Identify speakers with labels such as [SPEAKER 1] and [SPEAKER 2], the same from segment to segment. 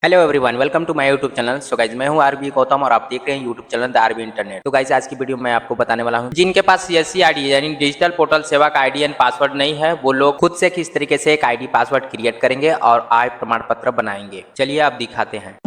[SPEAKER 1] Hello everyone, welcome to my YouTube channel. So guys, मैं हूं RB Gautam और आप देख रहे हैं YouTube channel the RB internet. तो गाइज, आज की वीडियो में आपको बताने वाला हूं जिनके पास सीएससी आईडी यानी डिजिटल पोर्टल सेवा का आईडी एंड पासवर्ड नहीं है, वो लोग खुद से किस तरीके से एक आईडी पासवर्ड क्रिएट करेंगे और आय प्रमाण पत्र बनाएंगे। चलिए आप दिखाते हैं।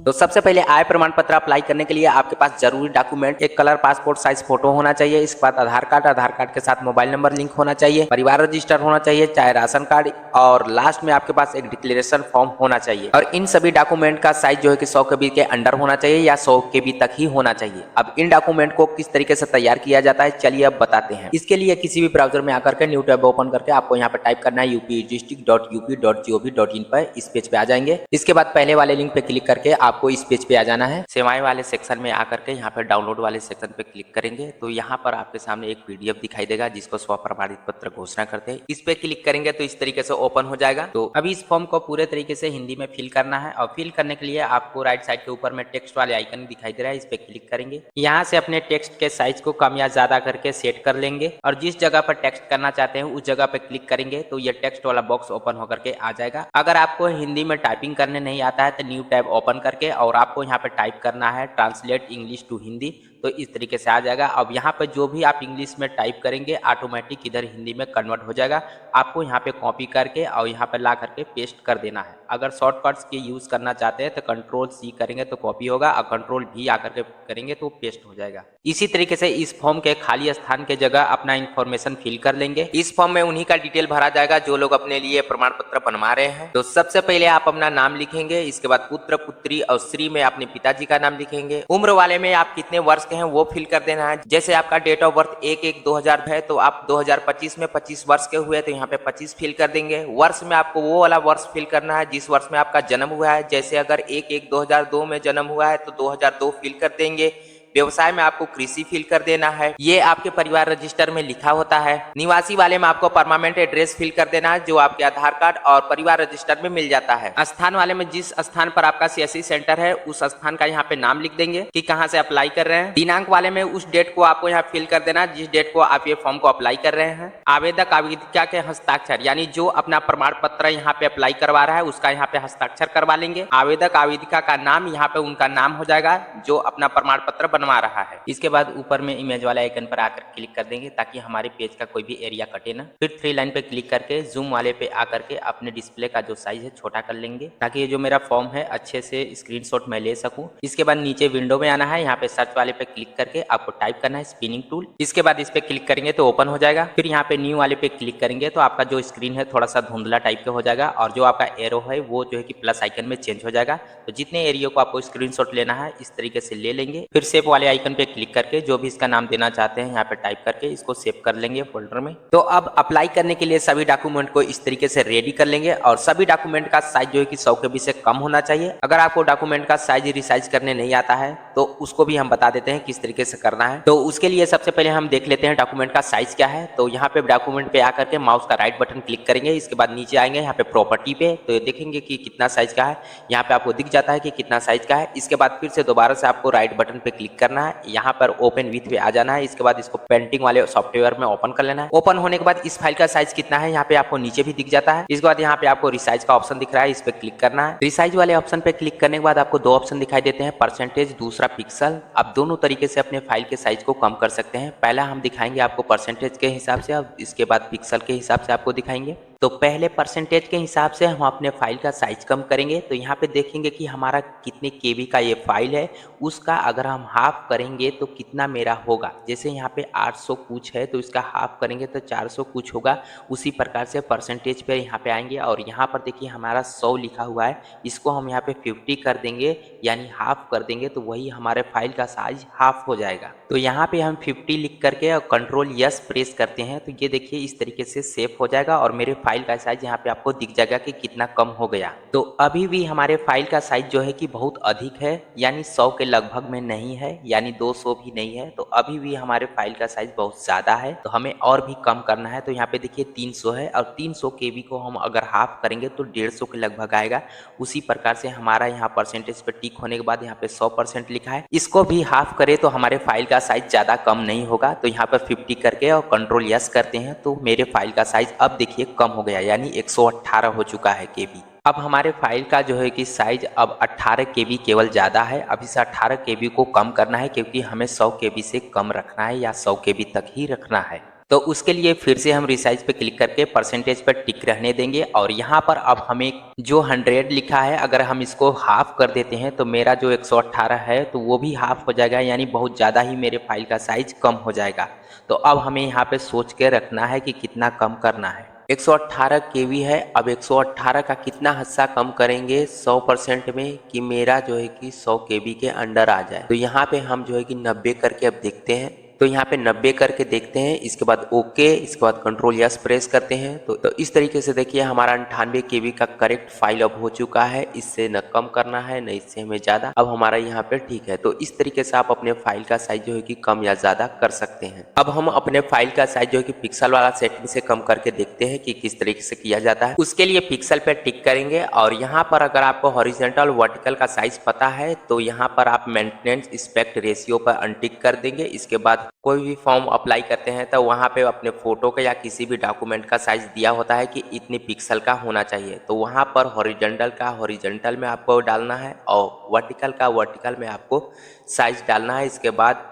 [SPEAKER 1] तो सबसे पहले आय प्रमाण पत्र अप्लाई करने के लिए आपके पास जरूरी डॉक्यूमेंट एक कलर पासपोर्ट साइज फोटो होना चाहिए। इसके बाद आधार कार्ड के साथ मोबाइल नंबर लिंक होना चाहिए, परिवार रजिस्टर होना चाहिए चाहे राशन कार्ड, और लास्ट में आपके पास एक डिक्लेरेशन फॉर्म होना चाहिए। और इन सभी डॉक्यूमेंट का साइज जो है कि 100 KB के अंडर होना चाहिए या 100 KB तक ही होना चाहिए। अब इन डॉक्यूमेंट को किस तरीके से तैयार किया जाता है चलिए अब बताते हैं। इसके लिए किसी भी ब्राउजर में आकर के न्यू टैब ओपन करके आपको यहाँ पे टाइप करना है updistrict.up.gov.in पर। इस पेज पे आ जाएंगे। इसके बाद पहले वाले लिंक पे क्लिक करके आपको इस पेज पे आ जाना है। सेवाएं वाले सेक्शन में आकर के यहाँ पे डाउनलोड वाले सेक्शन पे क्लिक करेंगे तो यहाँ पर आपके सामने एक PDF दिखाई देगा जिसको स्व प्रमाणित पत्र घोषणा करते हैं। इस पे क्लिक करेंगे तो इस तरीके से ओपन हो जाएगा। तो अभी इस फॉर्म को पूरे तरीके से हिंदी में फिल करना है और फिल करने के लिए आपको राइट साइड के ऊपर में टेक्स्ट वाले आइकन दिखाई दे रहा है, इस पे क्लिक करेंगे। यहाँ से अपने टेक्स्ट के साइज को कम या ज्यादा करके सेट कर लेंगे और जिस जगह पर टेक्स्ट करना चाहते हैं उस जगह पे क्लिक करेंगे तो ये टेक्स्ट वाला बॉक्स ओपन होकर के आ जाएगा। अगर आपको हिंदी में टाइपिंग करने नहीं आता है तो न्यू टैब ओपन करके और आपको यहाँ पे टाइप करना है ट्रांसलेट इंग्लिश टू हिंदी, तो इस तरीके से आ जाएगा। अब यहाँ पर जो भी आप इंग्लिश में टाइप करेंगे ऑटोमेटिक इधर हिंदी में कन्वर्ट हो जाएगा। आपको यहाँ पे कॉपी करके और यहाँ पे ला करके पेस्ट कर देना है। अगर शॉर्टकट्स के यूज करना चाहते हैं तो Ctrl+C करेंगे तो कॉपी होगा और Ctrl+V आकर के करेंगे तो पेस्ट हो जाएगा। इसी तरीके से इस फॉर्म के खाली स्थान के जगह अपना इंफॉर्मेशन फिल कर लेंगे। इस फॉर्म में उन्हीं का डिटेल भरा जाएगा जो लोग अपने लिए प्रमाण पत्र बनवा रहे हैं। तो सबसे पहले आप अपना नाम लिखेंगे, इसके बाद पुत्र पुत्री और श्री में अपने पिताजी का नाम लिखेंगे। उम्र वाले में आप कितने वर्ष के हैं वो फिल कर देना है। जैसे आपका डेट ऑफ बर्थ 1/1/2000 है तो आप 2025 में 25 वर्ष के हुए तो यहाँ पे 25 फिल कर देंगे। वर्ष में आपको वो वाला वर्ष फिल करना है जिस वर्ष में आपका जन्म हुआ है। जैसे अगर 1/1/2002 में जन्म हुआ है तो 2002 फिल कर देंगे। व्यवसाय में आपको कृषि फिल कर देना है, ये आपके परिवार रजिस्टर में लिखा होता है। निवासी वाले में आपको परमानेंट एड्रेस फिल कर देना है जो आपके आधार कार्ड और परिवार रजिस्टर में मिल जाता है। स्थान वाले में जिस स्थान पर आपका सीएससी सेंटर है उस स्थान का यहाँ पे नाम लिख देंगे कि कहाँ से अप्लाई कर रहे हैं। दिनांक वाले में उस डेट को आपको यहाँ फिल कर देना जिस डेट को आप ये फॉर्म को अप्लाई कर रहे हैं। आवेदक आवेदिका के हस्ताक्षर यानी जो अपना प्रमाण पत्र यहाँ पे अप्लाई करवा रहा है उसका यहाँ पे हस्ताक्षर करवा लेंगे। आवेदक आवेदिका का नाम यहाँ पे उनका नाम हो जाएगा जो अपना प्रमाण पत्र बनवा रहा है। इसके बाद ऊपर में इमेज वाले आइकन पर आकर क्लिक कर देंगे ताकि हमारे पेज का कोई भी एरिया कटे ना। फिर 3 लाइन पे क्लिक करके जूम वाले पे आकर के अपने डिस्प्ले का जो साइज है छोटा कर लेंगे ताकि ये जो मेरा फॉर्म है अच्छे से स्क्रीनशॉट मैं ले सकूं। इसके बाद नीचे विंडो में आना है, यहाँ पे सर्च वाले पे क्लिक करके आपको टाइप करना है स्पिनिंग टूल। इसके बाद इस पे क्लिक करेंगे तो ओपन हो जाएगा। फिर यहाँ पे न्यू वाले पे क्लिक करेंगे तो आपका जो स्क्रीन है थोड़ा सा धुंधला टाइप का हो जाएगा और जो आपका एरो है वो जो है कि प्लस आइकन में चेंज हो जाएगा। तो जितने एरिया को आपको स्क्रीनशॉट लेना है इस तरीके से ले लेंगे। फिर सेव वाले आइकन पे क्लिक करके जो भी इसका नाम देना चाहते हैं यहाँ पे टाइप करके इसको सेव कर लेंगे फोल्डर में। तो अब अप्लाई करने के लिए सभी डॉक्यूमेंट को इस तरीके से रेडी कर लेंगे और सभी डॉक्यूमेंट का साइज जो है कि 100 KB से कम होना चाहिए। अगर आपको डॉक्यूमेंट का साइज रिसाइज करने नहीं आता है तो उसको भी हम बता देते हैं किस तरीके से करना है। तो उसके लिए सबसे पहले हम देख लेते हैं डॉक्यूमेंट का साइज क्या है। तो यहाँ पे डॉक्यूमेंट पे आकर के माउस का राइट बटन क्लिक करेंगे। इसके बाद नीचे आएंगे यहाँ पे प्रॉपर्टी पे तो ये देखेंगे कि कितना साइज का है। यहाँ पे आपको दिख जाता है कि कितना साइज का है। इसके बाद फिर से दोबारा से आपको राइट बटन पे क्लिक करना है, यहाँ पर ओपन विथ पे आ जाना है। इसके बाद इसको पेंटिंग वाले सॉफ्टवेयर में ओपन कर लेना है। ओपन होने के बाद इस फाइल का साइज कितना है यहाँ पे आपको नीचे भी दिख जाता है। इसके बाद यहाँ पे आपको रिसाइज का ऑप्शन दिख रहा है, इस पे क्लिक करना है। रिसाइज वाले ऑप्शन पे क्लिक करने के बाद आपको 2 ऑप्शन दिखाई देते हैं, परसेंटेज दूसरा पिक्सल। आप दोनों तरीके से अपने फाइल के साइज को कम कर सकते हैं। पहला हम दिखाएंगे आपको परसेंटेज के हिसाब से, अब इसके बाद पिक्सल के हिसाब से आपको दिखाएंगे। तो पहले परसेंटेज के हिसाब से हम अपने फाइल का साइज कम करेंगे तो यहाँ पे देखेंगे कि हमारा कितने KB का ये फाइल है उसका अगर हम हाफ करेंगे तो कितना मेरा होगा। जैसे यहाँ पे 800 कुछ है तो इसका हाफ करेंगे तो 400 कुछ होगा। उसी प्रकार से परसेंटेज पे यहाँ पे आएंगे और यहाँ पर देखिए हमारा 100 लिखा हुआ है, इसको हम यहाँ पे 50 कर देंगे यानी हाफ कर देंगे तो वही हमारे फाइल का साइज हाफ हो जाएगा। तो यहाँ पे हम 50 लिख करके और Ctrl+S प्रेस करते हैं तो ये देखिए इस तरीके से सेव हो जाएगा और मेरे फाइल का साइज यहाँ पे आपको दिख जाएगा कि कितना कम हो गया। तो अभी भी हमारे फाइल का साइज जो है कि बहुत अधिक है, यानी 100 के लगभग में नहीं है, यानी 200 भी नहीं है। तो अभी भी हमारे फाइल का साइज बहुत ज्यादा है, तो हमें और भी कम करना है। तो यहाँ पे देखिए 300 है और 300 केबी को हम अगर हाफ करेंगे तो 150 के लगभग आएगा। उसी प्रकार से हमारा यहाँ परसेंटेज पे टिक होने के बाद यहाँ पे 100% लिखा है, इसको भी हाफ करे तो हमारे फाइल का साइज ज्यादा कम नहीं होगा। तो यहाँ पर 50 करके और कंट्रोल यस करते हैं तो मेरे फाइल का साइज अब देखिए कम हो गया, यानी 118 हो चुका है केबी। अब हमारे फाइल का जो है कि साइज अब 18 केबी केवल ज़्यादा है। अब इस 18 केबी को कम करना है, क्योंकि हमें 100 केबी से कम रखना है या 100 केबी तक ही रखना है। तो उसके लिए फिर से हम रिसाइज पे क्लिक करके परसेंटेज पर टिक रहने देंगे और यहाँ पर अब हमें जो 100 लिखा है अगर हम इसको हाफ कर देते हैं तो मेरा जो 118 है तो वो भी हाफ हो जाएगा, यानी बहुत ज़्यादा ही मेरे फाइल का साइज कम हो जाएगा। तो अब हमें यहाँ पे सोच के रखना है कि कितना कम करना है। 118 केवी है, अब 118 का कितना हिस्सा कम करेंगे 100% में कि मेरा जो है कि 100 केवी के अंडर आ जाए। तो यहाँ पे हम जो है कि 90 करके अब देखते हैं। तो यहाँ पे 90 करके देखते हैं, इसके बाद ओके, इसके बाद कंट्रोल यस प्रेस करते हैं। तो इस तरीके से देखिए हमारा 98 केबी का करेक्ट फाइल अब हो चुका है। इससे न कम करना है न इससे हमें ज्यादा, अब हमारा यहाँ पे ठीक है। तो इस तरीके से आप अपने फाइल का साइज जो है कि कम या ज्यादा कर सकते हैं। अब हम अपने फाइल का साइज जो है कि पिक्सल वाला सेटिंग से कम करके देखते हैं कि किस तरीके से किया जाता है। उसके लिए पिक्सल पे टिक करेंगे और यहाँ पर अगर आपको हॉरिजॉन्टल वर्टिकल का साइज पता है तो यहाँ पर आप मेंटेनेंस एस्पेक्ट रेशियो पर अनटिक कर देंगे। इसके बाद कोई भी फॉर्म अप्लाई करते हैं तो वहाँ पे अपने फोटो का या किसी भी डॉक्यूमेंट का साइज दिया होता है कि इतने पिक्सल का होना चाहिए। तो वहाँ पर हॉरिजॉन्टल का हॉरिजॉन्टल में आपको डालना है और वर्टिकल का वर्टिकल में आपको साइज डालना है। इसके बाद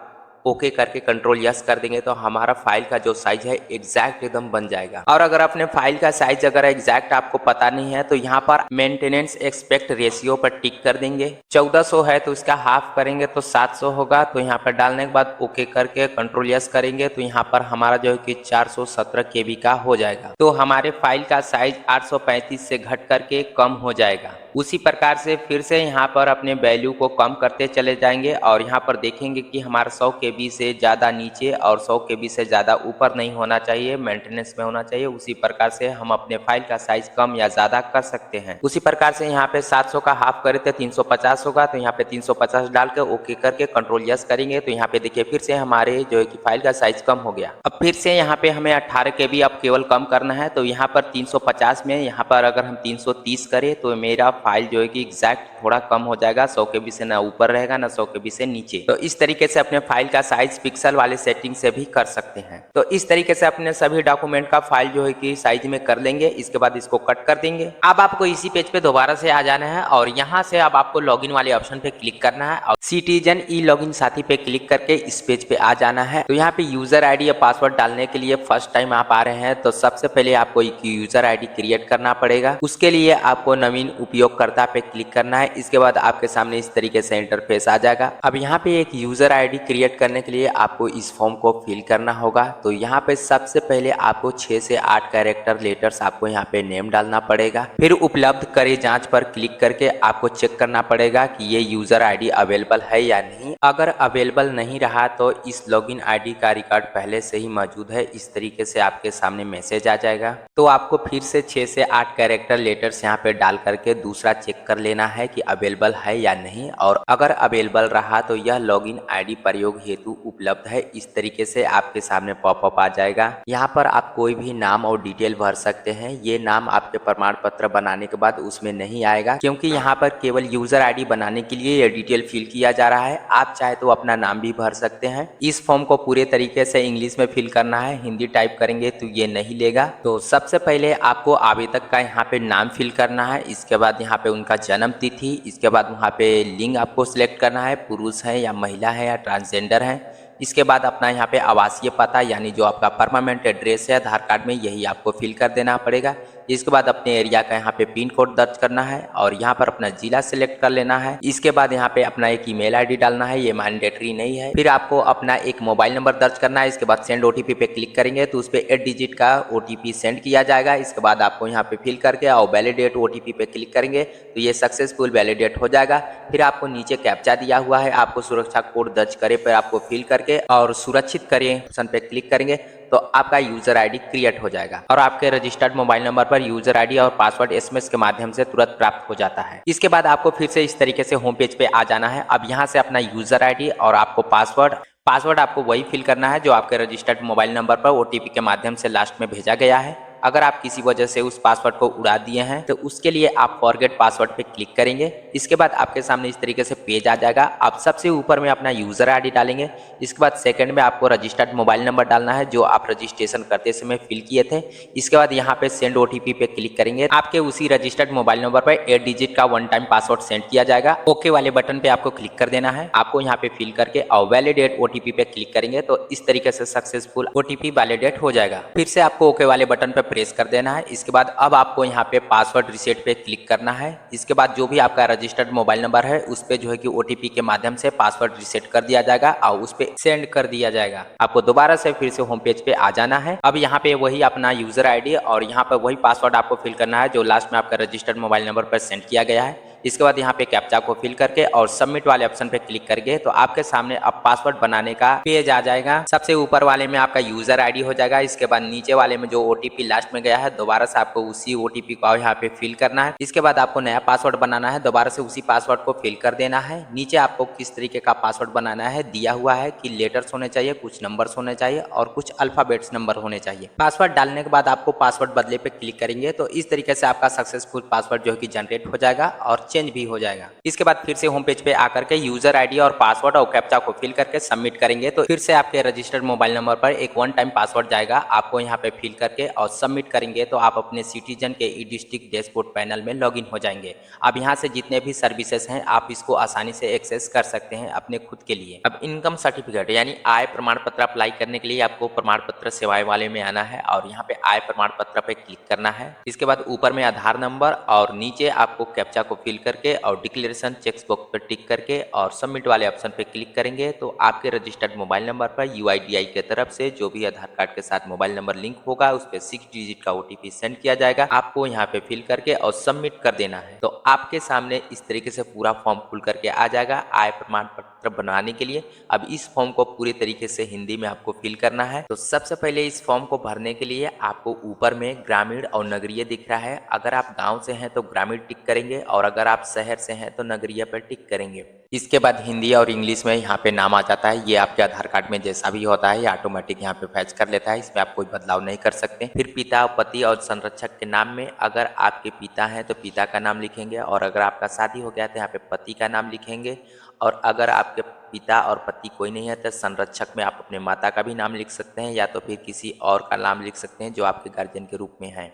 [SPEAKER 1] ओके करके कंट्रोल यस कर देंगे तो हमारा फाइल का जो साइज है एग्जैक्ट एकदम बन जाएगा। और अगर अपने फाइल का साइज अगर एग्जैक्ट आपको पता नहीं है तो यहाँ पर मेंटेनेंस एक्सपेक्ट रेशियो पर टिक कर देंगे। 1400 है तो इसका हाफ करेंगे तो 700 होगा। तो यहाँ पर डालने के बाद ओके करके कंट्रोल यस करेंगे तो यहाँ पर हमारा जो है कि 417 केबी का हो जाएगा। तो हमारे फाइल का साइज 835 से घट करके कम हो जाएगा। उसी प्रकार से फिर से यहाँ पर अपने वैल्यू को कम करते चले जाएंगे और यहाँ पर देखेंगे कि हमारा 100 केबी से ज़्यादा नीचे और 100 केबी से ज़्यादा ऊपर नहीं होना चाहिए, मेंटेनेंस में होना चाहिए। उसी प्रकार से हम अपने फाइल का साइज कम या ज़्यादा कर सकते हैं। उसी प्रकार से यहाँ पे 700 का हाफ करे तो 350 होगा। तो यहाँ पे 350 डाल के ओके करके कंट्रोल यस करेंगे तो यहाँ पे देखिए फिर से हमारे जो है कि फाइल का साइज कम हो गया। अब फिर से यहाँ पे हमें 18 केबी अब केवल कम करना है। तो यहाँ पर 350 में यहाँ पर अगर हम 330 करें तो मेरा फाइल जो है कि एग्जैक्ट थोड़ा कम हो जाएगा, 100 केबी से ना ऊपर रहेगा ना 100 केबी से नीचे। तो इस तरीके से अपने फाइल का साइज पिक्सल वाले सेटिंग से भी कर सकते हैं। तो इस तरीके से अपने सभी डॉक्यूमेंट का फाइल जो है कि साइज में कर लेंगे। इसके बाद इसको कट कर देंगे। अब आपको इसी पेज पे दोबारा से आ जाना है और यहाँ से अब आपको लॉगिन वाले ऑप्शन पे क्लिक करना है और सिटीजन ई लॉगिन साथी पे क्लिक करके इस पेज पे आ जाना है। तो यहाँ पे यूजर आईडी या पासवर्ड डालने के लिए फर्स्ट टाइम आप आ रहे हैं तो सबसे पहले आपको एक यूजर आईडी क्रिएट करना पड़ेगा। उसके लिए आपको नवीन उपयोगकर्ता पे क्लिक करना है। इसके बाद आपके सामने इस तरीके से इंटरफेस आ जाएगा। अब यहाँ पे एक यूजर आईडी क्रिएट करने के लिए आपको इस फॉर्म को फिल करना होगा। तो यहाँ पे सबसे पहले आपको 6 से 8 कैरेक्टर लेटर्स आपको यहाँ पे नेम डालना पड़ेगा। फिर उपलब्ध करे जांच पर क्लिक करके आपको चेक करना पड़ेगा कि ये यूजर आईडी अवेलेबल है या नहीं। अगर अवेलेबल नहीं रहा तो इस लॉगिन आईडी का रिकॉर्ड पहले से ही मौजूद है, इस तरीके से आपके सामने मैसेज आ जाएगा। तो आपको फिर से 6 से 8 कैरेक्टर लेटर्स यहाँ पे डाल करके दूसरा चेक कर लेना है कि अवेलेबल है या नहीं। और अगर अवेलेबल रहा तो यह लॉगिन आईडी प्रयोग हेतु उपलब्ध है, इस तरीके से आपके सामने पॉपअप आ जाएगा। यहाँ पर आप कोई भी नाम और डिटेल भर सकते हैं। ये नाम आपके प्रमाण पत्र बनाने के बाद उसमें नहीं आएगा, क्योंकि यहाँ पर केवल यूजर आईडी बनाने के लिए ये डिटेल फिल किया जा रहा है। आप चाहे तो अपना नाम भी भर सकते हैं। इस फॉर्म को पूरे तरीके से इंग्लिश में फिल करना है, हिंदी टाइप करेंगे तो ये नहीं लेगा। तो सबसे पहले आपको आवेदक का यहाँ पे नाम फिल करना है। इसके बाद यहाँ पे उनका जन्म तिथि, इसके बाद वहाँ पे लिंग आपको सिलेक्ट करना है, पुरुष है या महिला है या ट्रांसजेंडर है। इसके बाद अपना यहाँ पे आवासीय पता यानी जो आपका परमानेंट एड्रेस है आधार कार्ड में, यही आपको फिल कर देना पड़ेगा। इसके बाद अपने एरिया का यहाँ पे पिन कोड दर्ज करना है और यहाँ पर अपना जिला सिलेक्ट कर लेना है। इसके बाद यहाँ पे अपना एक ईमेल आईडी डालना है, ये मैंडेटरी नहीं है। फिर आपको अपना एक मोबाइल नंबर दर्ज करना है। इसके बाद सेंड ओटीपी पे क्लिक करेंगे तो उस पर 8 डिजिट का ओटीपी सेंड किया जाएगा। इसके बाद आपको यहाँ पे फिल करके और वैलिडेट ओटीपी पे क्लिक करेंगे तो ये सक्सेसफुल वैलिडेट हो जाएगा। फिर आपको नीचे कैप्चा दिया हुआ है, आपको सुरक्षा कोड दर्ज करे पर आपको फिल करके और सुरक्षित करें ऑप्शन पे क्लिक करेंगे तो आपका यूजर आईडी क्रिएट हो जाएगा और आपके रजिस्टर्ड मोबाइल नंबर पर यूजर आईडी और पासवर्ड एसएमएस के माध्यम से तुरंत प्राप्त हो जाता है। इसके बाद आपको फिर से इस तरीके से होम पेज पे आ जाना है। अब यहाँ से अपना यूजर आईडी और आपको पासवर्ड आपको वही फिल करना है जो आपके रजिस्टर्ड मोबाइल नंबर पर ओटीपी के माध्यम से लास्ट में भेजा गया है। अगर आप किसी वजह से उस पासवर्ड को उड़ा दिए हैं तो उसके लिए आप फॉरगेट पासवर्ड पे क्लिक करेंगे। इसके बाद आपके सामने इस तरीके से पेज आ जाएगा। आप सबसे ऊपर में अपना यूजर आईडी डालेंगे। इसके बाद सेकंड में आपको रजिस्टर्ड मोबाइल नंबर डालना है जो आप रजिस्ट्रेशन करते समय फिल किए थे। इसके बाद यहाँ पे सेंड ओटीपी पे क्लिक करेंगे। आपके उसी रजिस्टर्ड मोबाइल नंबर पर 8 डिजिट का वन टाइम पासवर्ड सेंड किया जाएगा। ओके वाले बटन पे आपको क्लिक कर देना है। आपको यहाँ पे फिल करके और वैलिडेट ओटीपी पे क्लिक करेंगे तो इस तरीके से सक्सेसफुल ओटीपी वैलिडेट हो जाएगा। फिर से आपको ओके वाले बटन पे प्रेस कर देना है। इसके बाद अब आपको यहाँ पे पासवर्ड रिसेट पे क्लिक करना है। इसके बाद जो भी आपका रजिस्टर्ड मोबाइल नंबर है उस पे जो है कि ओटीपी के माध्यम से पासवर्ड रिसेट कर दिया जाएगा और उस पे सेंड कर दिया जाएगा। आपको दोबारा से फिर से होम पेज पे आ जाना है। अब यहाँ पे वही अपना यूजर आईडी और यहाँ पे वही पासवर्ड आपको फिल करना है जो लास्ट में आपका रजिस्टर्ड मोबाइल नंबर पर सेंड किया गया है। इसके बाद यहाँ पे कैप्चा को फिल करके और सबमिट वाले ऑप्शन पे क्लिक करके तो आपके सामने अब पासवर्ड बनाने का पेज आ जाएगा। सबसे ऊपर वाले में आपका यूजर आईडी हो जाएगा। इसके बाद नीचे वाले में जो ओटीपी लास्ट में गया है दोबारा से आपको उसी ओटीपी को यहाँ पे फिल करना है। इसके बाद आपको नया पासवर्ड बनाना है। दोबारा से उसी पासवर्ड को फिल कर देना है। नीचे आपको किस तरीके का पासवर्ड बनाना है दिया हुआ है कि लेटर्स होने चाहिए, कुछ नंबर्स होने चाहिए और कुछ अल्फाबेट्स नंबर होने चाहिए। पासवर्ड डालने के बाद आपको पासवर्ड बदले पे क्लिक करेंगे तो इस तरीके से आपका सक्सेसफुल पासवर्ड जो है कि जनरेट हो जाएगा और चेंज भी हो जाएगा। इसके बाद फिर से होम पेज पे आकर के यूजर आईडी और पासवर्ड और कैप्चा को फिल करके सबमिट करेंगे तो फिर से आपके रजिस्टर्ड मोबाइल नंबर पर एक वन टाइम पासवर्ड जाएगा। आपको यहाँ पे फिल करके और सबमिट करेंगे तो आप अपने सिटीजन के ई डिस्ट्रिक्ट डैशबोर्ड पैनल में लॉगिन हो जाएंगे। अब यहाँ से जितने भी सर्विसेज हैं आप इसको आसानी से एक्सेस कर सकते हैं अपने खुद के लिए। अब इनकम सर्टिफिकेट यानी आय प्रमाण पत्र अप्लाई करने के लिए आपको प्रमाण पत्र सेवाएं वाले में आना है और यहाँ पे आय प्रमाण पत्र पे क्लिक करना है। इसके बाद ऊपर में आधार नंबर और नीचे आपको कैप्चा को फिल करके और डिक्लेरेशन चेक बॉक्स पर टिक करके और सबमिट वाले ऑप्शन पे क्लिक करेंगे तो आपके रजिस्टर्ड मोबाइल नंबर पर यूआईडीआई की तरफ से जो भी आधार कार्ड के साथ मोबाइल नंबर लिंक होगा उस पे 6 डिजिट का ओटीपी सेंड किया जाएगा। आपको यहाँ पे फिल करके और सबमिट कर देना है तो आपके सामने इस तरीके से पूरा फॉर्म खुल करके आ जाएगा आय प्रमाण पत्र बनाने के लिए। अब इस फॉर्म को पूरी तरीके से हिंदी में आपको फिल करना है। तो सबसे पहले इस फॉर्म को भरने के लिए आपको ऊपर में ग्रामीण और नगरीय दिख रहा है। अगर आप गांव से हैं तो ग्रामीण टिक करेंगे और अगर आप शहर से हैं तो नगरीय पर टिक करेंगे। इसके बाद हिंदी और इंग्लिश में यहाँ पे नाम आ जाता है। ये आपके आधार कार्ड में जैसा भी होता है ये ऑटोमेटिक यहाँ पे फैच कर लेता है। इसमें आप कोई बदलाव नहीं कर सकते। फिर पिता, पति और संरक्षक के नाम में अगर आपके पिता हैं तो पिता का नाम लिखेंगे और अगर आपका शादी हो गया तो यहाँ पे पति का नाम लिखेंगे और अगर आपके पिता और पति कोई नहीं है तो संरक्षक में आप अपने माता का भी नाम लिख सकते हैं या तो फिर किसी और का नाम लिख सकते हैं जो आपके गार्जियन के रूप में है।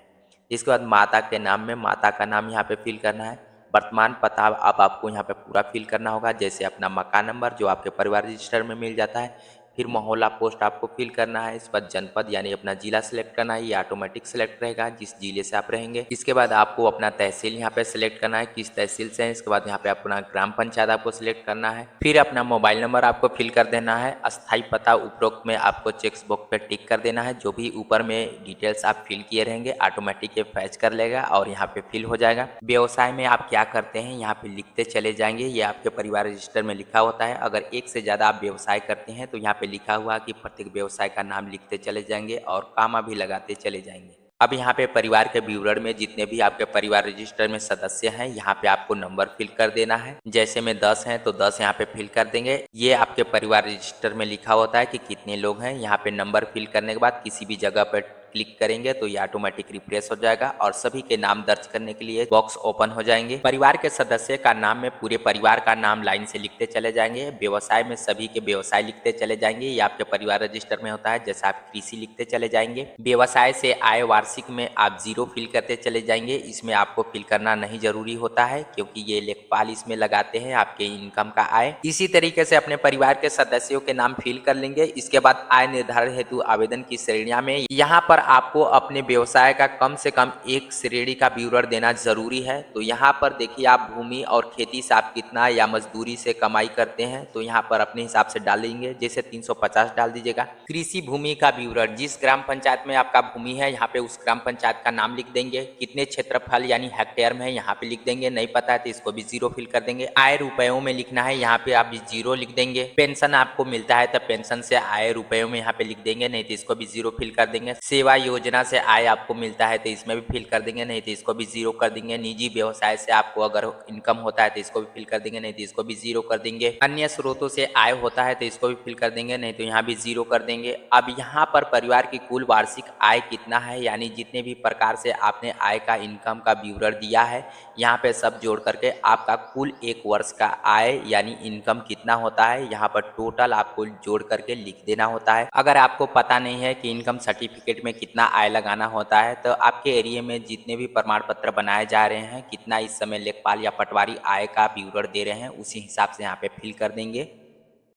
[SPEAKER 1] इसके बाद माता के नाम में माता का नाम यहाँ पे फिल करना है। वर्तमान पता अब आपको यहाँ पे पूरा फिल करना होगा जैसे अपना मकान नंबर जो आपके परिवार रजिस्टर में मिल जाता है। फिर मोहल्ला पोस्ट आपको फिल करना है। इस पर जनपद यानी अपना जिला सिलेक्ट करना है। ये ऑटोमेटिक सिलेक्ट रहेगा जिस जिले से आप रहेंगे। इसके बाद आपको अपना तहसील यहाँ पे सिलेक्ट करना है किस तहसील से है। इसके बाद यहाँ पे अपना ग्राम पंचायत आपको सिलेक्ट करना है। फिर अपना मोबाइल नंबर आपको फिल कर देना है। अस्थायी पता उपरोक्त में आपको चेक बॉक्स पे टिक कर देना है। जो भी ऊपर में डिटेल्स आप फिल किए रहेंगे ऑटोमेटिक ये फैच कर लेगा और यहाँ पे फिल हो जाएगा। व्यवसाय में आप क्या करते हैं यहाँ पे लिखते चले जाएंगे। ये आपके परिवार रजिस्टर में लिखा होता है। अगर एक से ज़्यादा आप व्यवसाय करते हैं तो यहाँ पे लिखा हुआ कि प्रत्येक व्यवसाय का नाम लिखते चले जाएंगे और कामा भी लगाते चले जाएंगे। अब यहाँ पे परिवार के विवरण में जितने भी आपके परिवार रजिस्टर में सदस्य हैं यहाँ पे आपको नंबर फिल कर देना है। जैसे में 10 हैं तो 10 यहाँ पे फिल कर देंगे। ये आपके परिवार रजिस्टर में लिखा होता है कि कितने लोग हैं। यहाँ पे नंबर फिल करने के बाद किसी भी जगह पर क्लिक करेंगे तो ये ऑटोमेटिक रिफ्रेश हो जाएगा और सभी के नाम दर्ज करने के लिए बॉक्स ओपन हो जाएंगे। परिवार के सदस्य का नाम में पूरे परिवार का नाम लाइन से लिखते चले जाएंगे। व्यवसाय में सभी के व्यवसाय लिखते चले जाएंगे। ये आपके परिवार रजिस्टर में होता है। जैसे आप कृषि लिखते चले जाएंगे। व्यवसाय से आय वार्षिक में आप 0 फिल करते चले जाएंगे। इसमें आपको फिल करना नहीं जरूरी होता है क्योंकि ये लेखपाल इसमें लगाते हैं आपके इनकम का आय। इसी तरीके से अपने परिवार के सदस्यों के नाम फिल कर लेंगे। इसके बाद आय निर्धारण हेतु आवेदन की श्रेणियां में यहाँ पर आपको अपने व्यवसाय का कम से कम एक श्रेणी का विवरण देना जरूरी है। तो यहाँ पर देखिए आप भूमि और खेती से आप कितना या मजदूरी से कमाई करते हैं तो यहाँ पर अपने हिसाब से डाल देंगे, जैसे 350 डाल दीजिएगा। कृषि भूमि का विवरण, जिस ग्राम पंचायत में आपका भूमि है यहाँ पे उस ग्राम पंचायत का नाम लिख देंगे। कितने क्षेत्रफल यानी हेक्टेयर में है यहाँ पे लिख देंगे, नहीं पता है तो इसको भी 0 फिल कर देंगे। आय रुपयों में लिखना है, यहाँ पे आप 0 लिख देंगे। पेंशन आपको मिलता है तो पेंशन से आय रुपयों में यहाँ पे लिख देंगे, नहीं तो इसको भी 0 फिल कर देंगे। सेवा योजना से आय आपको मिलता है तो इसमें भी फिल कर देंगे, नहीं तो इसको भी 0 कर देंगे। निजी व्यवसाय से आपको अगर इनकम होता है तो इसको भी फिल कर देंगे, नहीं तो इसको भी 0 कर देंगे। अन्य स्रोतों से आय होता है तो इसको भी फिल कर देंगे, नहीं तो यहाँ भी 0 कर देंगे। अब यहाँ पर परिवार की कुल वार्षिक आय कितना है, यानी जितने भी प्रकार से आपने आय का इनकम का विवरण दिया है यहाँ पे सब जोड़ करके आपका कुल एक वर्ष का आय यानी इनकम कितना होता है यहाँ पर टोटल आपको जोड़ करके लिख देना होता है। अगर आपको पता नहीं है कि इनकम सर्टिफिकेट में कितना आय लगाना होता है तो आपके एरिया में जितने भी प्रमाण पत्र बनाए जा रहे हैं, कितना इस समय लेखपाल या पटवारी आय का विवरण दे रहे हैं, उसी हिसाब से यहाँ पे फिल कर देंगे।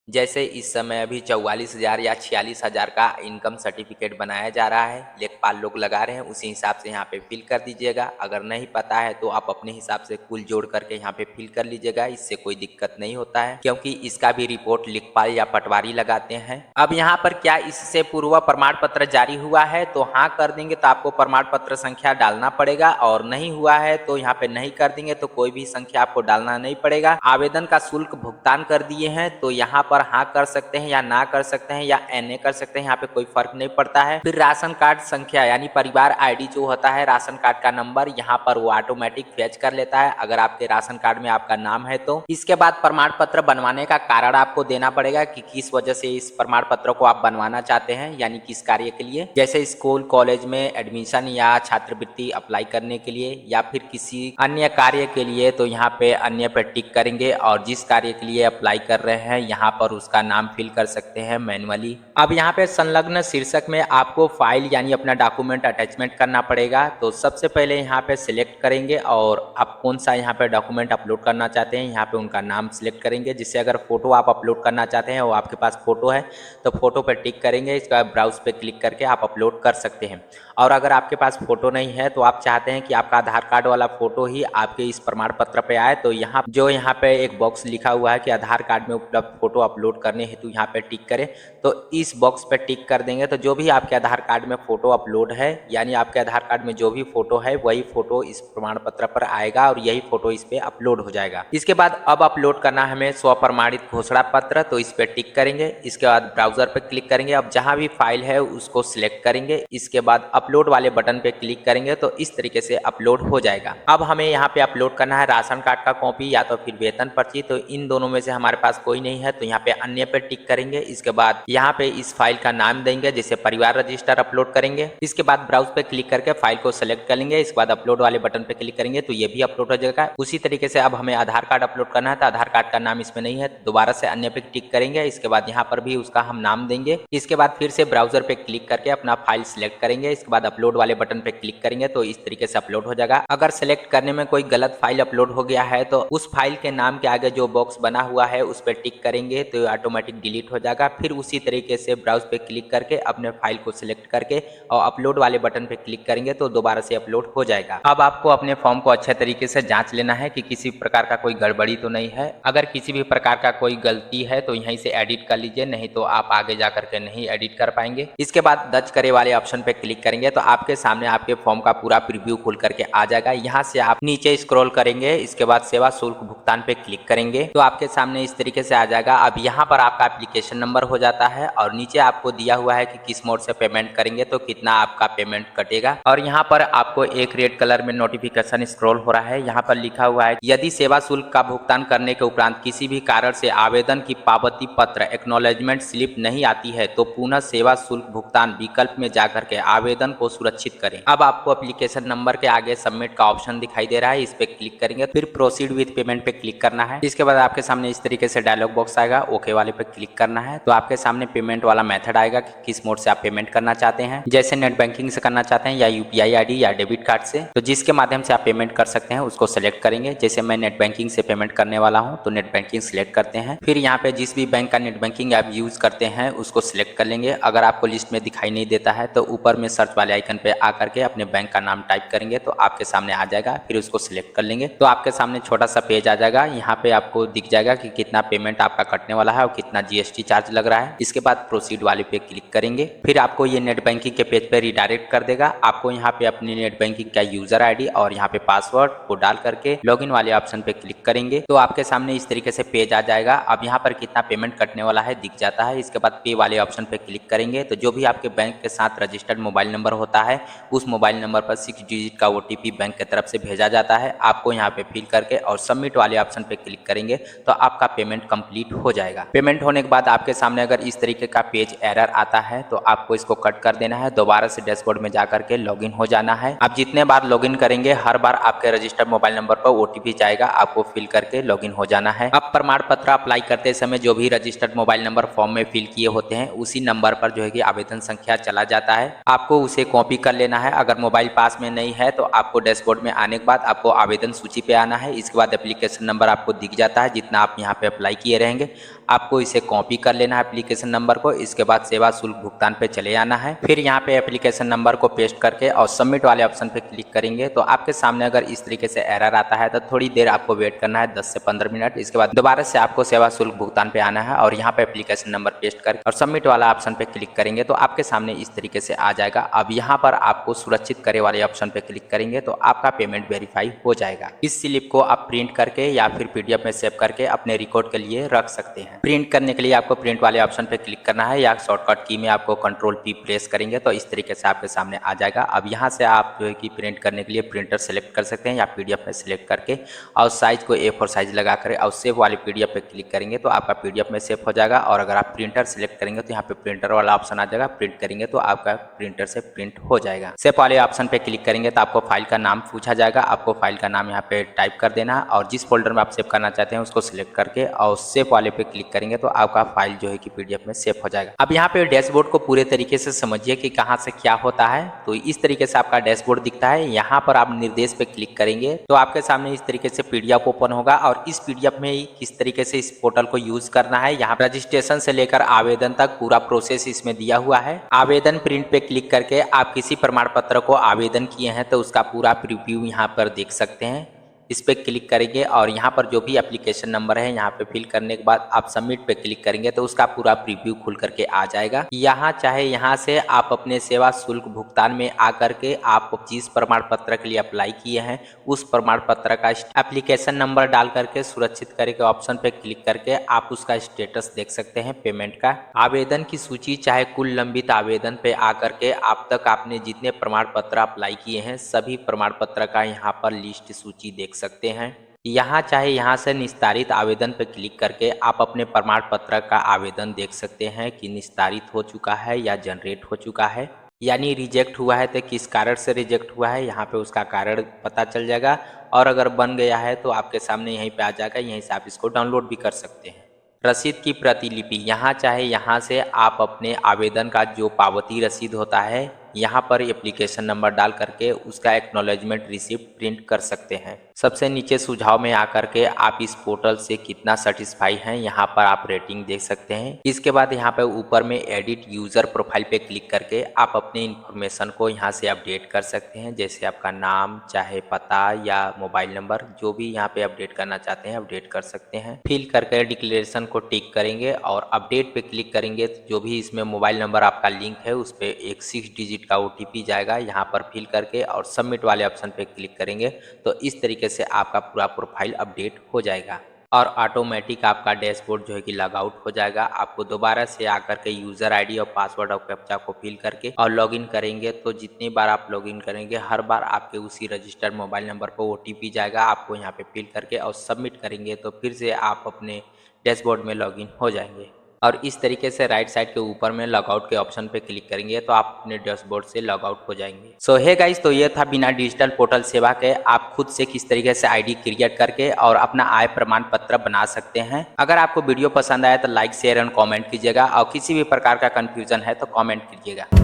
[SPEAKER 1] जैसे इस समय अभी 44,000 या 46,000 का इनकम सर्टिफिकेट बनाया जा रहा है, लेखपाल लोग लगा रहे हैं, उसी हिसाब से यहाँ पे फिल कर दीजिएगा। अगर नहीं पता है तो आप अपने हिसाब से कुल जोड़ करके यहाँ पे फिल कर लीजिएगा, इससे कोई दिक्कत नहीं होता है क्योंकि इसका भी रिपोर्ट लेखपाल या पटवारी लगाते हैं। अब यहाँ पर क्या इससे पूर्व प्रमाण पत्र जारी हुआ है तो हाँ कर देंगे तो आपको प्रमाण पत्र संख्या डालना पड़ेगा, और नहीं हुआ है तो यहाँ पे नहीं कर देंगे तो कोई भी संख्या आपको डालना नहीं पड़ेगा। आवेदन का शुल्क भुगतान कर दिए हैं तो यहाँ पर हाँ कर सकते हैं या ना कर सकते हैं या एनए कर सकते हैं, यहाँ पे कोई फर्क नहीं पड़ता है। फिर राशन कार्ड संख्या यानी परिवार आईडी जो होता है, राशन कार्ड का नंबर यहाँ पर वो ऑटोमेटिक फेच कर लेता है अगर आपके राशन कार्ड में आपका नाम है तो। इसके बाद प्रमाण पत्र बनवाने का कारण आपको देना पड़ेगा कि किस वजह से इस प्रमाण पत्र को आप बनवाना चाहते हैं, यानी किस कार्य के लिए, जैसे स्कूल कॉलेज में एडमिशन या छात्रवृत्ति अप्लाई करने के लिए या फिर किसी अन्य कार्य के लिए, तो यहाँ पे अन्य पे टिक करेंगे और जिस कार्य के लिए अप्लाई कर रहे हैं यहाँ पर उसका नाम फिल कर सकते हैं मैनुअली। अब यहाँ पे संलग्न शीर्षक में आपको फाइल यानी अपना डॉक्यूमेंट अटैचमेंट करना पड़ेगा। तो सबसे पहले यहाँ पे सिलेक्ट करेंगे और आप कौन सा यहाँ पे डॉक्यूमेंट अपलोड करना चाहते हैं, यहाँ पे उनका नाम सिलेक्ट करेंगे। जिससे अगर फोटो आप अपलोड करना चाहते हैं वो आपके पास फोटो है तो फोटो पे टिक करेंगे, इसके बाद ब्राउज पे क्लिक करके आप अपलोड कर सकते हैं। और अगर आपके पास फोटो नहीं है तो आप चाहते हैं कि आपका आधार कार्ड वाला फोटो ही आपके इस प्रमाण पत्र पे आए, तो यहाँ पे एक बॉक्स लिखा हुआ है कि आधार कार्ड में उपलब्ध फोटो अपलोड करने हेतु यहाँ पे टिक करें, तो इस बॉक्स पे टिक कर देंगे। तो जो भी आपके आधार कार्ड में फोटो अपलोड है यानी आपके आधार कार्ड में जो भी फोटो है वही फोटो इस प्रमाण पत्र पर आएगा और यही फोटो इस पे अपलोड हो जाएगा। इसके बाद अब अपलोड करना है हमें स्वप्रमाणित घोषणा पत्र, तो इस पे टिक करेंगे। इसके बाद ब्राउजर पे क्लिक करेंगे, अब जहां भी फाइल है उसको सिलेक्ट करेंगे। इसके बाद अपलोड वाले बटन पे क्लिक करेंगे तो इस तरीके से अपलोड हो जाएगा। अब हमें यहाँ पे अपलोड करना है राशन कार्ड का कॉपी या तो फिर वेतन पर्ची, तो इन दोनों में से हमारे पास कोई नहीं है तो यहाँ पे अन्य पे टिक करेंगे। इसके बाद यहाँ पे इस फाइल का नाम देंगे, जैसे परिवार रजिस्टर अपलोड करेंगे। इसके बाद ब्राउज पे क्लिक करके फाइल को सिलेक्ट कर लेंगे। इसके बाद अपलोड वाले बटन पे क्लिक करेंगे तो ये भी अपलोड हो जाएगा। उसी तरीके से अब हमें आधार कार्ड अपलोड करना है तो आधार कार्ड का नाम इसमें नहीं है, दोबारा से अन्य पे टिक करेंगे। इसके बाद यहाँ पर भी उसका हम नाम देंगे। इसके बाद फिर से ब्राउजर पे क्लिक करके अपना फाइल सिलेक्ट करेंगे। इसके बाद अपलोड वाले बटन पे क्लिक करेंगे तो इस तरीके से अपलोड हो जाएगा। अगर सिलेक्ट करने में कोई गलत फाइल अपलोड हो गया है तो उस फाइल के नाम के आगे जो बॉक्स बना हुआ है उस पर टिक करेंगे तो ऑटोमेटिक डिलीट हो जाएगा। फिर उसी तरीके से ब्राउज पे क्लिक करके अपने फाइल को सिलेक्ट करके और अपलोड वाले बटन पे क्लिक करेंगे तो दोबारा से अपलोड हो जाएगा। अब आपको अपने फॉर्म को अच्छे तरीके से जांच लेना है कि किसी प्रकार का कोई गड़बड़ी तो नहीं है। अगर किसी भी प्रकार का कोई गलती है तो यहीं से एडिट कर लीजिए, नहीं तो आप आगे जा करके नहीं एडिट कर पाएंगे। इसके बाद दर्ज करे वाले ऑप्शन पे क्लिक करेंगे तो आपके सामने आपके फॉर्म का पूरा प्रीव्यू खुल करके आ जाएगा। यहाँ से आप नीचे स्क्रॉल करेंगे, इसके बाद सेवा शुल्क भुगतान पे क्लिक करेंगे तो आपके सामने इस तरीके से आ जाएगा। अब यहाँ पर आपका एप्लीकेशन नंबर हो जाता है और नीचे आपको दिया हुआ है कि किस मोड से पेमेंट करेंगे तो कितना आपका पेमेंट कटेगा। और यहाँ पर आपको एक रेड कलर में नोटिफिकेशन स्क्रॉल हो रहा है, यहाँ पर लिखा हुआ है यदि सेवा शुल्क का भुगतान करने के उपरांत किसी भी कारण से आवेदन की पावती पत्र एक्नॉलेजमेंट स्लिप नहीं आती है तो पुनः सेवा शुल्क भुगतान विकल्प में जाकर के आवेदन को सुरक्षित करें। अब आपको एप्लीकेशन नंबर के आगे सबमिट का ऑप्शन दिखाई दे रहा है, इस पे क्लिक करेंगे, फिर प्रोसीड विद पेमेंट पे क्लिक करना है। इसके बाद आपके सामने इस तरीके से डायलॉग बॉक्स आएगा, ओके वाले पे क्लिक करना है। तो आपके सामने पेमेंट वाला मेथड आएगा कि किस मोड से आप पेमेंट करना चाहते हैं, जैसे नेट बैंकिंग से करना चाहते हैं या यूपीआई आईडी या डेबिट कार्ड से। तो जिसके माध्यम से आप पेमेंट कर सकते हैं उसको सिलेक्ट करेंगे। जैसे मैं नेट बैंकिंग से पेमेंट करने वाला हूं तो नेट बैंकिंग सिलेक्ट करते हैं। फिर यहाँ पे जिस भी बैंक का नेट बैंकिंग आप यूज करते हैं उसको सिलेक्ट कर लेंगे। अगर आपको लिस्ट में दिखाई नहीं देता है तो ऊपर में सर्च वाले आइकन पे आकर के अपने बैंक का नाम टाइप करेंगे तो आपके सामने आ जाएगा। फिर उसको सिलेक्ट कर लेंगे तो आपके सामने छोटा सा पेज आ जाएगा। यहाँ पे आपको दिख जाएगा कि कितना पेमेंट आपका कटने वाला है और कितना जीएसटी चार्ज लग रहा है। इसके बाद प्रोसीड वाले पे क्लिक करेंगे। फिर आपको ये नेट बैंकिंग के पेज पे रिडायरेक्ट कर देगा। आपको यहाँ पे अपनी नेट बैंकिंग का यूजर आईडी और यहाँ पे पासवर्ड को डाल करके लॉगिन वाले ऑप्शन पे क्लिक करेंगे तो आपके सामने इस तरीके से पेज आ जाएगा। अब यहाँ पर कितना पेमेंट कटने वाला है दिख जाता है। इसके बाद पे वाले ऑप्शन पे क्लिक करेंगे तो जो भी आपके बैंक के साथ रजिस्टर्ड मोबाइल नंबर होता है उस मोबाइल नंबर पर 6 डिजिट का ओटीपी बैंक की तरफ से भेजा जाता है। आपको यहाँ पे फिल करके और सबमिट वाले ऑप्शन पे क्लिक करेंगे तो आपका पेमेंट कंप्लीट हो जाएगा। पेमेंट होने के बाद आपके सामने अगर इस तरीके का पेज एरर आता है तो आपको इसको कट कर देना है। दोबारा से डैशबोर्ड में जाकर के लॉगिन हो जाना है। आप जितने बार लॉगिन करेंगे हर बार आपके रजिस्टर्ड मोबाइल नंबर पर ओटीपी जाएगा, आपको फिल करके लॉगिन हो जाना है। अब प्रमाण पत्र अप्लाई करते समय जो भी रजिस्टर्ड मोबाइल नंबर फॉर्म में फिल किए होते हैं उसी नंबर पर जो है कि आवेदन संख्या चला जाता है। आपको उसे कॉपी कर लेना है। अगर मोबाइल पास में नहीं है तो आपको डैशबोर्ड में आने के बाद आपको आवेदन सूची पे आना है। इसके बाद एप्लीकेशन नंबर आपको दिख जाता है जितना आप यहाँ पे अप्लाई किए रहेंगे। आपको इसे कॉपी कर लेना है एप्लीकेशन नंबर को। इसके बाद सेवा शुल्क भुगतान पे चले जाना है। फिर यहाँ पे एप्लीकेशन नंबर को पेस्ट करके और सबमिट वाले ऑप्शन पे क्लिक करेंगे तो आपके सामने अगर इस तरीके से एरर आता है तो थोड़ी देर आपको वेट करना है, 10 से 15 मिनट। इसके बाद दोबारा से आपको सेवा शुल्क भुगतान पे आना है और यहाँ पे एप्लीकेशन नंबर पेस्ट करके और सबमिट वाला ऑप्शन पे क्लिक करेंगे तो आपके सामने इस तरीके से आ जाएगा। अब यहाँ पर आपको सुरक्षित करे वाले ऑप्शन पे क्लिक करेंगे तो आपका पेमेंट वेरीफाई हो जाएगा। इस स्लिप को आप प्रिंट करके या फिर पीडीएफ में सेव करके अपने रिकॉर्ड के लिए रख सकते हैं। प्रिंट करने के लिए आपको प्रिंट वाले ऑप्शन पे क्लिक करना है या शॉर्टकट की में आपको कंट्रोल पी प्रेस करेंगे तो इस तरीके से आपके सामने आ जाएगा। अब यहाँ से आप जो है कि प्रिंट करने के लिए प्रिंटर सेलेक्ट कर सकते हैं या पीडीएफ में सेलेक्ट करके और साइज को A4 साइज लगा कर और सेव वाले पीडीएफ पे क्लिक करेंगे तो आपका पीडीएफ में सेव हो जाएगा। और अगर आप प्रिंटर सेलेक्ट करेंगे तो यहाँ पे प्रिंटर वाला ऑप्शन आ जाएगा। प्रिंट करेंगे तो आपका प्रिंटर से प्रिंट हो जाएगा। सेव वाले ऑप्शन पे क्लिक करेंगे तो आपको फाइल का नाम पूछा जाएगा। आपको फाइल का नाम यहाँ पे टाइप कर देना और जिस फोल्डर में आप सेव करना चाहते हैं उसको सिलेक्ट करके और सेव वाले पे क्लिक करेंगे तो आपका फाइल जो है कि पीडीएफ में सेव हो जाएगा। अब यहाँ पे डैशबोर्ड को पूरे तरीके से समझिए कि कहाँ से क्या होता है। तो इस तरीके से आपका डैशबोर्ड दिखता है। यहाँ पर आप निर्देश पे क्लिक करेंगे तो आपके सामने इस तरीके से पीडीएफ ओपन होगा और इस पीडीएफ में किस तरीके से इस पोर्टल को यूज करना है, यहाँ रजिस्ट्रेशन से लेकर आवेदन तक पूरा प्रोसेस इसमें दिया हुआ है। आवेदन प्रिंट पे क्लिक करके आप किसी प्रमाण पत्र को आवेदन किए हैं तो उसका पूरा प्रीव्यू यहाँ पर देख सकते हैं। इस पे क्लिक करेंगे और यहाँ पर जो भी एप्लीकेशन नंबर है यहाँ पे फिल करने के बाद आप सबमिट पे क्लिक करेंगे तो उसका पूरा प्रीव्यू खुल करके आ जाएगा। यहाँ चाहे यहाँ से आप अपने सेवा शुल्क भुगतान में आकर के आप जिस प्रमाण पत्र के लिए अप्लाई किए हैं उस प्रमाण पत्र का एप्लीकेशन नंबर डाल करके सुरक्षित करे के ऑप्शन पे क्लिक करके आप उसका स्टेटस देख सकते हैं पेमेंट का। आवेदन की सूची चाहे कुल लंबित आवेदन पे आकर के आप तक आपने जितने प्रमाण पत्र अप्लाई किए हैं सभी प्रमाण पत्र का यहाँ पर लिस्ट सूची देख सकते हैं। यहाँ चाहे यहाँ से निस्तारित आवेदन पर क्लिक करके आप अपने प्रमाण पत्र का आवेदन देख सकते हैं कि निस्तारित हो चुका है या जनरेट हो चुका है, यानी रिजेक्ट हुआ है तो किस कारण से रिजेक्ट हुआ है यहाँ पे उसका कारण पता चल जाएगा। और अगर बन गया है तो आपके सामने यहीं पे आ जाएगा, यहीं से आप इसको डाउनलोड भी कर सकते हैं। रसीद की प्रतिलिपि यहाँ चाहे यहाँ से आप अपने आवेदन का जो पावती रसीद होता है यहाँ पर एप्लीकेशन नंबर डाल करके उसका एक्नॉलेजमेंट रिसिप्ट प्रिंट कर सकते हैं। सबसे नीचे सुझाव में आकर के आप इस पोर्टल से कितना सेटिस्फाई हैं यहाँ पर आप रेटिंग देख सकते हैं। इसके बाद यहाँ पर ऊपर में एडिट यूजर प्रोफाइल पे क्लिक करके आप अपने इन्फॉर्मेशन को यहाँ से अपडेट कर सकते हैं, जैसे आपका नाम चाहे पता या मोबाइल नंबर जो भी यहाँ पे अपडेट करना चाहते हैं अपडेट कर सकते हैं। फिल करके डिक्लेरेशन को टिक करेंगे और अपडेट पे क्लिक करेंगे तो जो भी इसमें मोबाइल नंबर आपका लिंक है उस पर एक 6 डिजिट का ओटीपी जाएगा। यहाँ पर फिल करके और सबमिट वाले ऑप्शन पे क्लिक करेंगे तो इस तरीके से आपका पूरा प्रोफाइल अपडेट हो जाएगा और ऑटोमेटिक आपका डैशबोर्ड जो है कि लॉग आउट हो जाएगा। आपको दोबारा से आकर के यूज़र आईडी और पासवर्ड और कैप्चा को फिल करके और लॉगिन करेंगे तो जितनी बार आप लॉगिन करेंगे हर बार आपके उसी रजिस्टर्ड मोबाइल नंबर पर ओटीपी जाएगा। आपको यहाँ पे फिल करके और सबमिट करेंगे तो फिर से आप अपने डैशबोर्ड में लॉगिन हो जाएंगे। और इस तरीके से राइट साइड के ऊपर में लॉगआउट के ऑप्शन पे क्लिक करेंगे तो आप अपने डैशबोर्ड से लॉगआउट हो जाएंगे। सो हे गाइस, तो ये था बिना डिजिटल पोर्टल सेवा के आप खुद से किस तरीके से आईडी क्रिएट करके और अपना आय प्रमाण पत्र बना सकते हैं। अगर आपको वीडियो पसंद आया तो लाइक शेयर एंड कमेंट कीजिएगा और किसी भी प्रकार का कंफ्यूजन है तो कमेंट कीजिएगा।